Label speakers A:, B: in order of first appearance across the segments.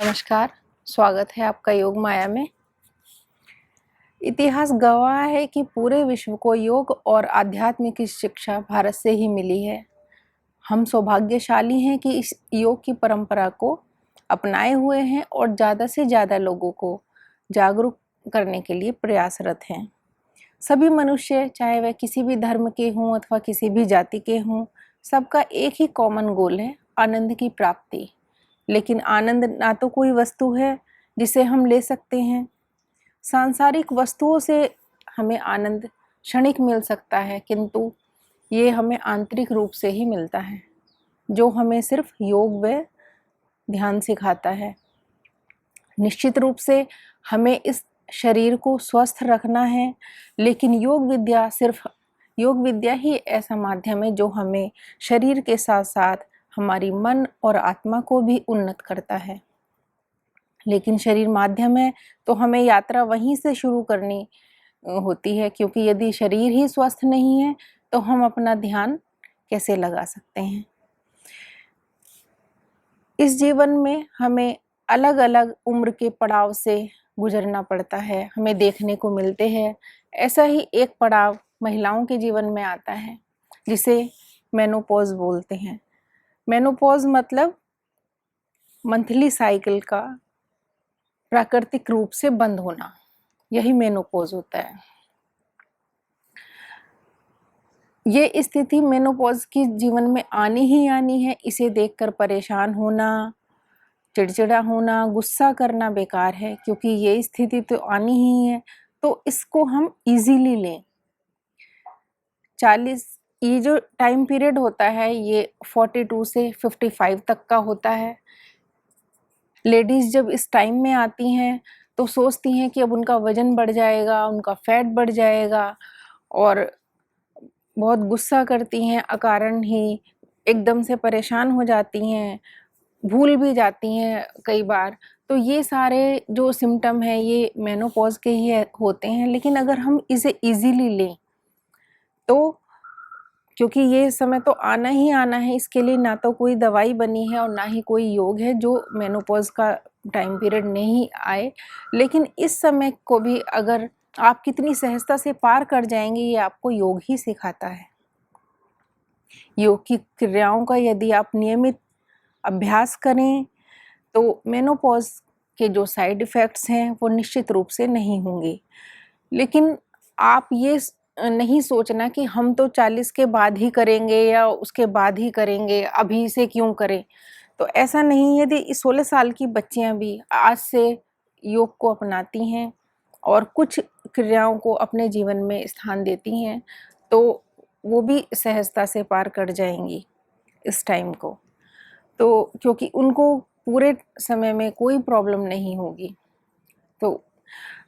A: नमस्कार, स्वागत है आपका योग माया में। इतिहास गवाह है कि पूरे विश्व को योग और आध्यात्म की शिक्षा भारत से ही मिली है। हम सौभाग्यशाली हैं कि इस योग की परंपरा को अपनाए हुए हैं और ज़्यादा से ज़्यादा लोगों को जागरूक करने के लिए प्रयासरत हैं। सभी मनुष्य, चाहे वह किसी भी धर्म के हों अथवा किसी भी जाति के हों, सबका एक ही कॉमन गोल है, आनंद की प्राप्ति। लेकिन आनंद ना तो कोई वस्तु है जिसे हम ले सकते हैं। सांसारिक वस्तुओं से हमें आनंद क्षणिक मिल सकता है, किंतु ये हमें आंतरिक रूप से ही मिलता है, जो हमें सिर्फ योग व ध्यान सिखाता है। निश्चित रूप से हमें इस शरीर को स्वस्थ रखना है, लेकिन योग विद्या ही ऐसा माध्यम है जो हमें शरीर के साथ साथ हमारी मन और आत्मा को भी उन्नत करता है। लेकिन शरीर माध्यम है तो हमें यात्रा वहीं से शुरू करनी होती है, क्योंकि यदि शरीर ही स्वस्थ नहीं है तो हम अपना ध्यान कैसे लगा सकते हैं। इस जीवन में हमें अलग अलग उम्र के पड़ाव से गुजरना पड़ता है, हमें देखने को मिलते हैं। ऐसा ही एक पड़ाव महिलाओं के जीवन में आता है जिसे मेनोपॉज बोलते हैं। मेनोपॉज मतलब मंथली साइकिल का प्राकृतिक रूप से बंद होना, यही मेनोपॉज होता है। ये स्थिति मेनोपॉज की जीवन में आनी ही आनी है। इसे देखकर परेशान होना, चिड़चिड़ा होना, गुस्सा करना बेकार है, क्योंकि ये स्थिति तो आनी ही है। तो इसको हम इजीली लें। 40 ये जो टाइम पीरियड होता है ये 42 से 55 तक का होता है। लेडीज़ जब इस टाइम में आती हैं तो सोचती हैं कि अब उनका वज़न बढ़ जाएगा, उनका फैट बढ़ जाएगा, और बहुत गुस्सा करती हैं अकारण ही, एकदम से परेशान हो जाती हैं, भूल भी जाती हैं कई बार। तो ये सारे जो सिम्टम हैं ये मेनोपॉज के ही होते हैं। लेकिन अगर हम इसे इजीली लें तो, क्योंकि ये समय तो आना ही आना है, इसके लिए ना तो कोई दवाई बनी है और ना ही कोई योग है जो मेनोपॉज का टाइम पीरियड नहीं आए। लेकिन इस समय को भी अगर आप कितनी सहजता से पार कर जाएंगे, ये आपको योग ही सिखाता है। योग की क्रियाओं का यदि आप नियमित अभ्यास करें तो मेनोपॉज के जो साइड इफ़ेक्ट्स हैं वो निश्चित रूप से नहीं होंगे। लेकिन आप ये नहीं सोचना कि हम तो 40 के बाद ही करेंगे या उसके बाद ही करेंगे, अभी से क्यों करें। तो ऐसा नहीं है। यदि 16 साल की बच्चियां भी आज से योग को अपनाती हैं और कुछ क्रियाओं को अपने जीवन में स्थान देती हैं तो वो भी सहजता से पार कर जाएंगी इस टाइम को। तो क्योंकि उनको पूरे समय में कोई प्रॉब्लम नहीं होगी। तो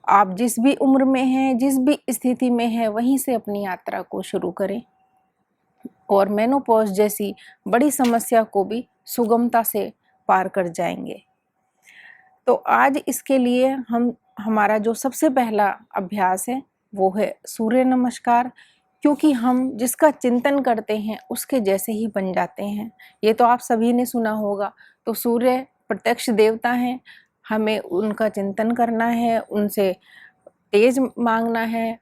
A: आप जिस भी उम्र में हैं, जिस भी स्थिति में हैं, वहीं से अपनी यात्रा को शुरू करें और मेनोपॉज जैसी बड़ी समस्या को भी सुगमता से पार कर जाएंगे। तो आज इसके लिए हमारा जो सबसे पहला अभ्यास है वो है सूर्य नमस्कार, क्योंकि हम जिसका चिंतन करते हैं उसके जैसे ही बन जाते हैं। ये तो आप सभी ने सुना होगा। तो सूर्य प्रत्यक्ष देवता हैं, हमें उनका चिंतन करना है, उनसे तेज मांगना है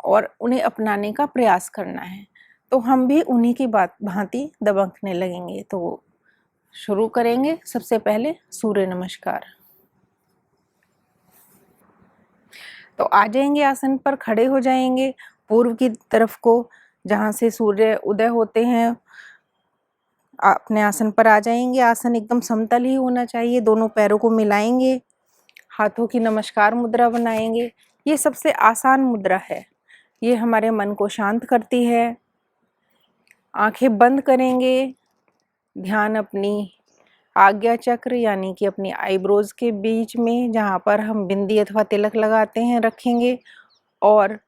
A: और उन्हें अपनाने का प्रयास करना है। तो हम भी उन्हीं की भांति दबकने लगेंगे। तो शुरू करेंगे। सबसे पहले सूर्य नमस्कार। तो आ जाएंगे आसन पर, खड़े हो जाएंगे पूर्व की तरफ को, जहाँ से सूर्य उदय होते हैं। अपने आसन पर आ जाएंगे। आसन एकदम समतल ही होना चाहिए। दोनों पैरों को मिलाएंगे, हाथों की नमस्कार मुद्रा बनाएंगे। ये सबसे आसान मुद्रा है, ये हमारे मन को शांत करती है। आंखें बंद करेंगे, ध्यान अपनी आज्ञा चक्र यानी कि अपनी आईब्रोज के बीच में, जहाँ पर हम बिंदी अथवा तिलक लगाते हैं, रखेंगे और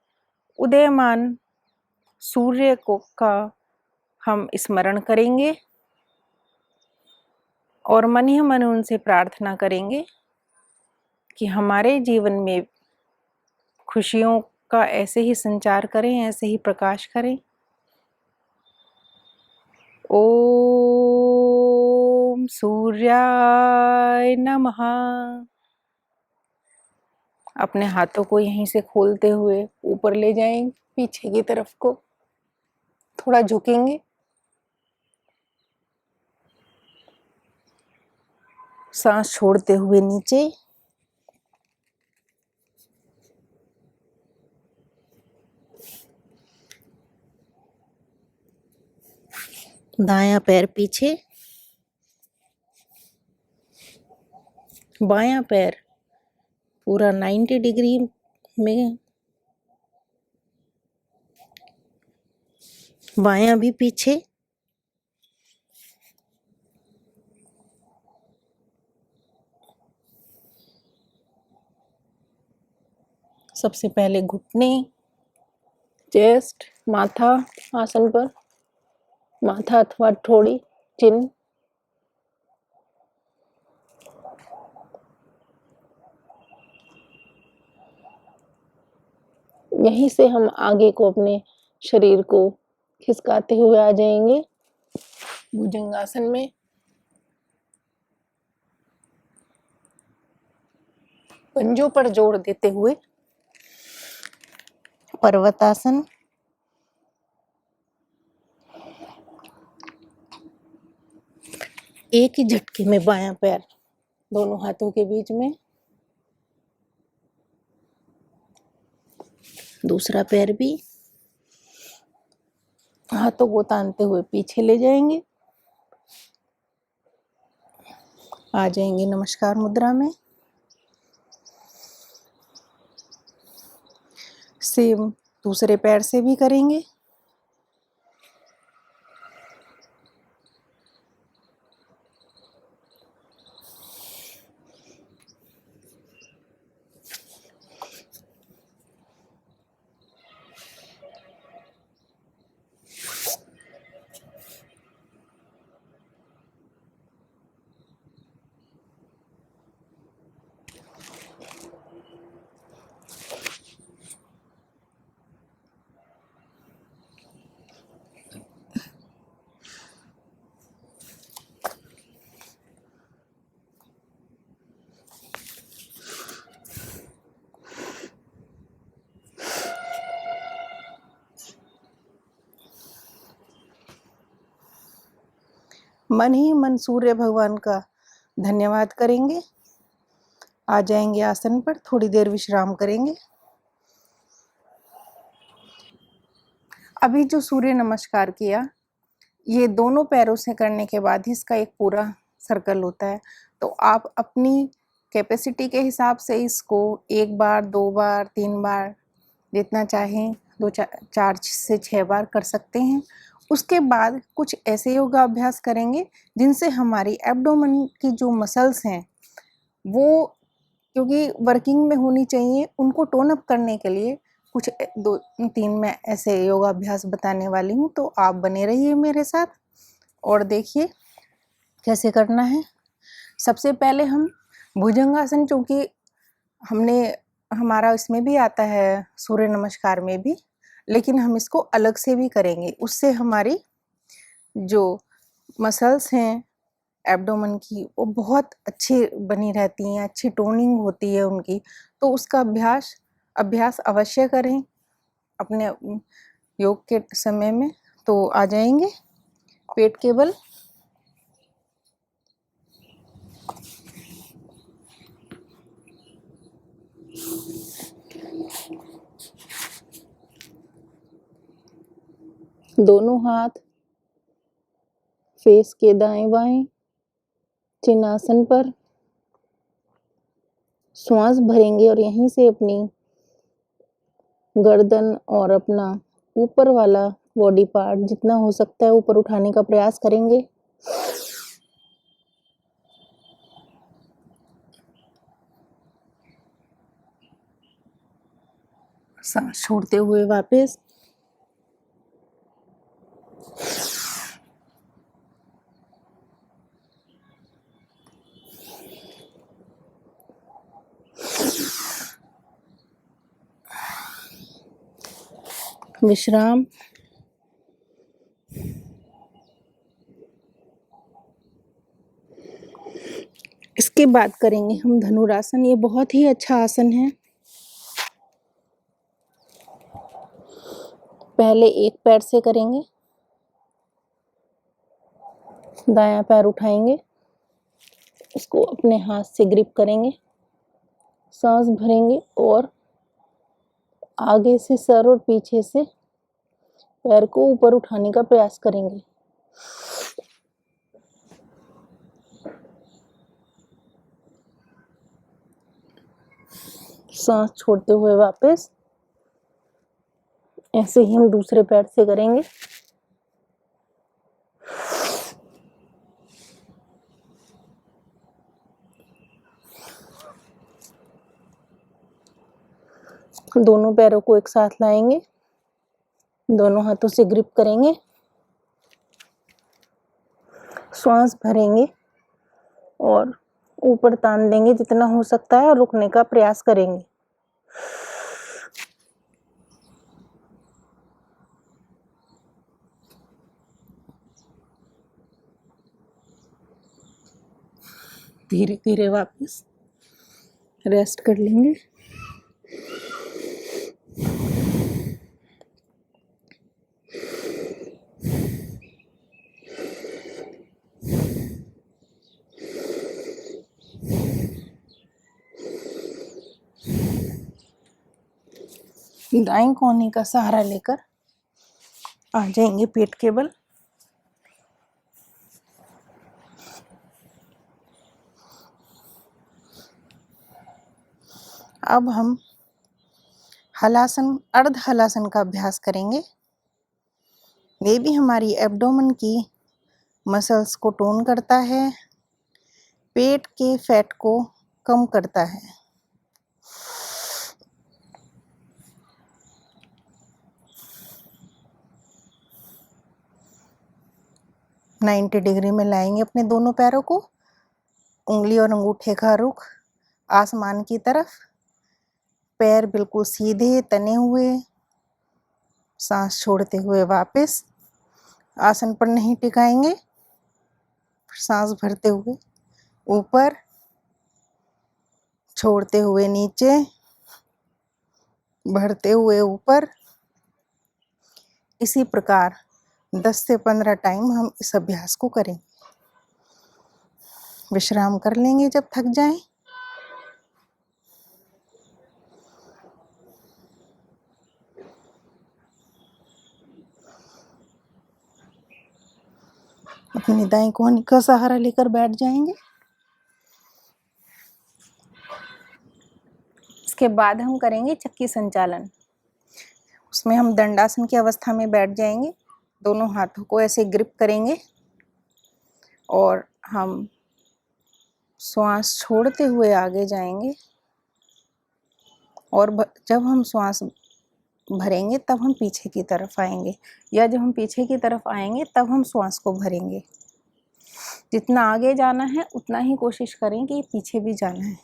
A: उदयमान सूर्य का हम स्मरण करेंगे और मन ही मन उनसे प्रार्थना करेंगे कि हमारे जीवन में खुशियों का ऐसे ही संचार करें, ऐसे ही प्रकाश करें। ओम ओम सूर्याय नमः। अपने हाथों को यहीं से खोलते हुए ऊपर ले जाएंगे, पीछे की तरफ को थोड़ा झुकेंगे। सांस छोड़ते हुए नीचे। दायां पैर पीछे, बायां पैर पूरा 90 डिग्री में, बायां भी पीछे। सबसे पहले घुटने, चेस्ट, माथा आसन पर, माथा अथवा ठोड़ी, चिन। यहीं से हम आगे को अपने शरीर को खिसकाते हुए आ जाएंगे भुजंगासन में। पंजों पर जोर देते हुए पर्वतासन। एक ही झटके में बायां पैर दोनों हाथों के बीच में, दूसरा पैर भी हाथों को तानते हुए पीछे ले जाएंगे। आ जाएंगे नमस्कार मुद्रा में। सेम दूसरे पैर से भी करेंगे। मन ही मन सूर्य भगवान का धन्यवाद करेंगे। आ जाएंगे आसन पर, थोड़ी देर विश्राम करेंगे। अभी जो सूर्य नमस्कार किया, ये दोनों पैरों से करने के बाद ही इसका एक पूरा सर्कल होता है। तो आप अपनी कैपेसिटी के हिसाब से इसको 1 बार, 2 बार, 3 बार, जितना चाहें 4 से 6 बार कर सकते हैं। उसके बाद कुछ ऐसे योगा अभ्यास करेंगे जिनसे हमारी एब्डोमेन की जो मसल्स हैं वो, क्योंकि वर्किंग में होनी चाहिए, उनको टोन अप करने के लिए कुछ 2-3 मैं ऐसे योगा अभ्यास बताने वाली हूँ। तो आप बने रहिए मेरे साथ और देखिए कैसे करना है। सबसे पहले हम भुजंगासन, क्योंकि हमने हमारा इसमें भी आता है सूर्य नमस्कार में भी, लेकिन हम इसको अलग से भी करेंगे। उससे हमारी जो मसल्स हैं एब्डोमेन की वो बहुत अच्छी बनी रहती हैं, अच्छी टोनिंग होती है उनकी। तो उसका अभ्यास अवश्य करें अपने योग के समय में। तो आ जाएंगे पेट के बल। दोनों हाथ फेस के दाएं बाएं चिन्नासन पर श्वास भरेंगे और यहीं से अपनी गर्दन और अपना ऊपर वाला बॉडी पार्ट जितना हो सकता है ऊपर उठाने का प्रयास करेंगे। सांस छोड़ते हुए वापस। विश्राम। इसके बाद करेंगे हम धनुरासन। ये बहुत ही अच्छा आसन है। पहले एक पैर से करेंगे, दायां पैर उठाएंगे, इसको अपने हाथ से ग्रिप करेंगे, सांस भरेंगे और आगे से सर और पीछे से पैर को ऊपर उठाने का प्रयास करेंगे। सांस छोड़ते हुए वापस। ऐसे ही हम दूसरे पैर से करेंगे। दोनों पैरों को एक साथ लाएंगे, दोनों हाथों से ग्रिप करेंगे, श्वास भरेंगे और ऊपर तान देंगे जितना हो सकता है और रुकने का प्रयास करेंगे। धीरे धीरे वापस रेस्ट कर लेंगे। दाएं कोहनी का सहारा लेकर आ जाएंगे पेट के बल। अब हम हलासन, अर्ध हलासन का अभ्यास करेंगे। ये भी हमारी एब्डोमेन की मसल्स को टोन करता है, पेट के फैट को कम करता है। नाइन्टी डिग्री में लाएंगे अपने दोनों पैरों को, उंगली और अंगूठे का रुख आसमान की तरफ, पैर बिल्कुल सीधे तने हुए, सांस छोड़ते हुए वापस आसन पर नहीं टिकाएंगे। सांस भरते हुए ऊपर, छोड़ते हुए नीचे, भरते हुए ऊपर। इसी प्रकार 10 से 15 टाइम हम इस अभ्यास को करें। विश्राम कर लेंगे जब थक जाएं। अपनी दाईं कोहनी का सहारा लेकर बैठ जाएंगे। इसके बाद हम करेंगे चक्की संचालन। उसमें हम दंडासन की अवस्था में बैठ जाएंगे, दोनों हाथों को ऐसे ग्रिप करेंगे और हम श्वास छोड़ते हुए आगे जाएंगे और जब हम श्वास भरेंगे तब हम पीछे की तरफ आएंगे, या जब हम पीछे की तरफ आएंगे तब हम श्वास को भरेंगे। जितना आगे जाना है उतना ही कोशिश करें कि पीछे भी जाना है।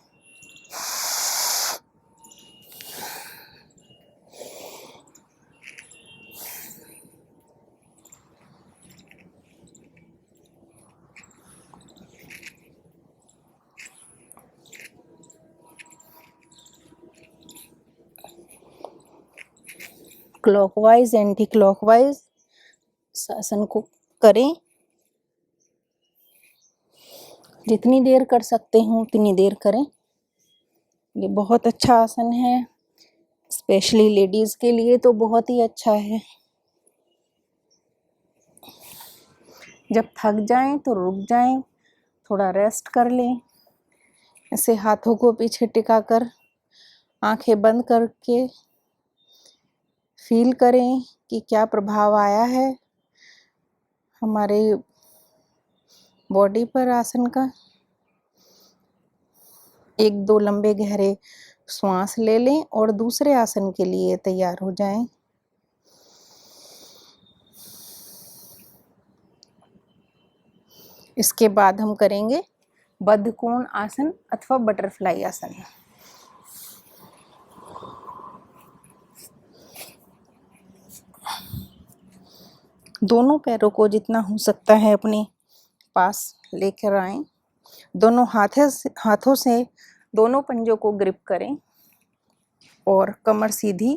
A: क्लॉकवाइज एंटी क्लॉकवाइज आसन को करें। जितनी देर कर सकते हो उतनी देर करें। ये बहुत अच्छा आसन है, स्पेशली लेडीज के लिए तो बहुत ही अच्छा है। जब थक जाएं तो रुक जाएं, थोड़ा रेस्ट कर लें। ऐसे हाथों को पीछे टिकाकर आंखें बंद करके फील करें कि क्या प्रभाव आया है हमारे बॉडी पर आसन का। एक दो लंबे गहरे श्वास ले लें और दूसरे आसन के लिए तैयार हो जाएं। इसके बाद हम करेंगे बद्धकोण आसन अथवा बटरफ्लाई आसन। दोनों पैरों को जितना हो सकता है अपने पास लेकर आएं दोनों हाथों से दोनों पंजों को ग्रिप करें और कमर सीधी।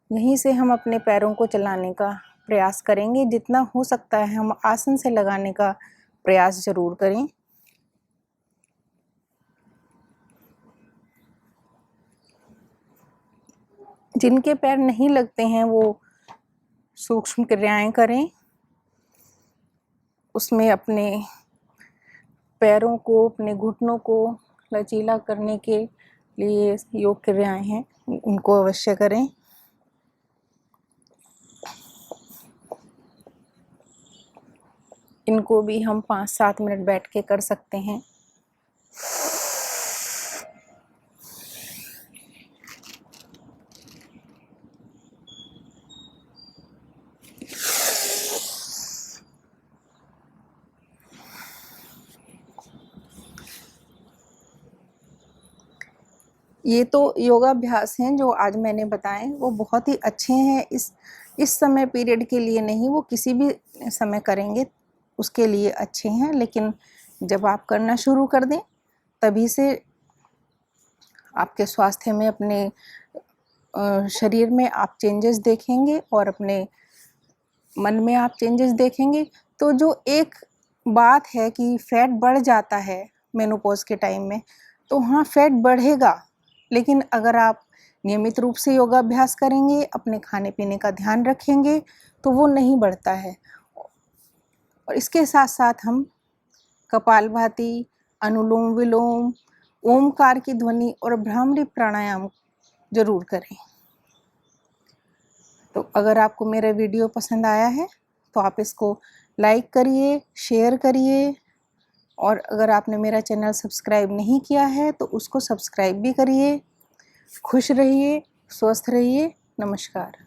A: यहीं से हम अपने पैरों को चलाने का प्रयास करेंगे। जितना हो सकता है हम आसन से लगाने का प्रयास जरूर करें। जिनके पैर नहीं लगते हैं वो सूक्ष्म क्रियाएं करें। उसमें अपने पैरों को, अपने घुटनों को लचीला करने के लिए योग क्रियाएं हैं, उनको अवश्य करें। इनको भी हम 5-7 मिनट बैठ के कर सकते हैं। ये तो योगाभ्यास हैं जो आज मैंने बताए, वो बहुत ही अच्छे हैं। इस समय पीरियड के लिए नहीं, वो किसी भी समय करेंगे उसके लिए अच्छे हैं। लेकिन जब आप करना शुरू कर दें तभी से आपके स्वास्थ्य में, अपने शरीर में आप चेंजेस देखेंगे और अपने मन में आप चेंजेस देखेंगे। तो जो एक बात है कि फैट बढ़ जाता है मेनोपॉज के टाइम में, तो हाँ फैट बढ़ेगा, लेकिन अगर आप नियमित रूप से योगाभ्यास करेंगे, अपने खाने पीने का ध्यान रखेंगे, तो वो नहीं बढ़ता है। और इसके साथ साथ हम कपालभाति, अनुलोम विलोम, ओमकार की ध्वनि और भ्रामरी प्राणायाम जरूर करें। तो अगर आपको मेरा वीडियो पसंद आया है तो आप इसको लाइक करिए, शेयर करिए, और अगर आपने मेरा चैनल सब्सक्राइब नहीं किया है तो उसको सब्सक्राइब भी करिए। खुश रहिए, स्वस्थ रहिए। नमस्कार।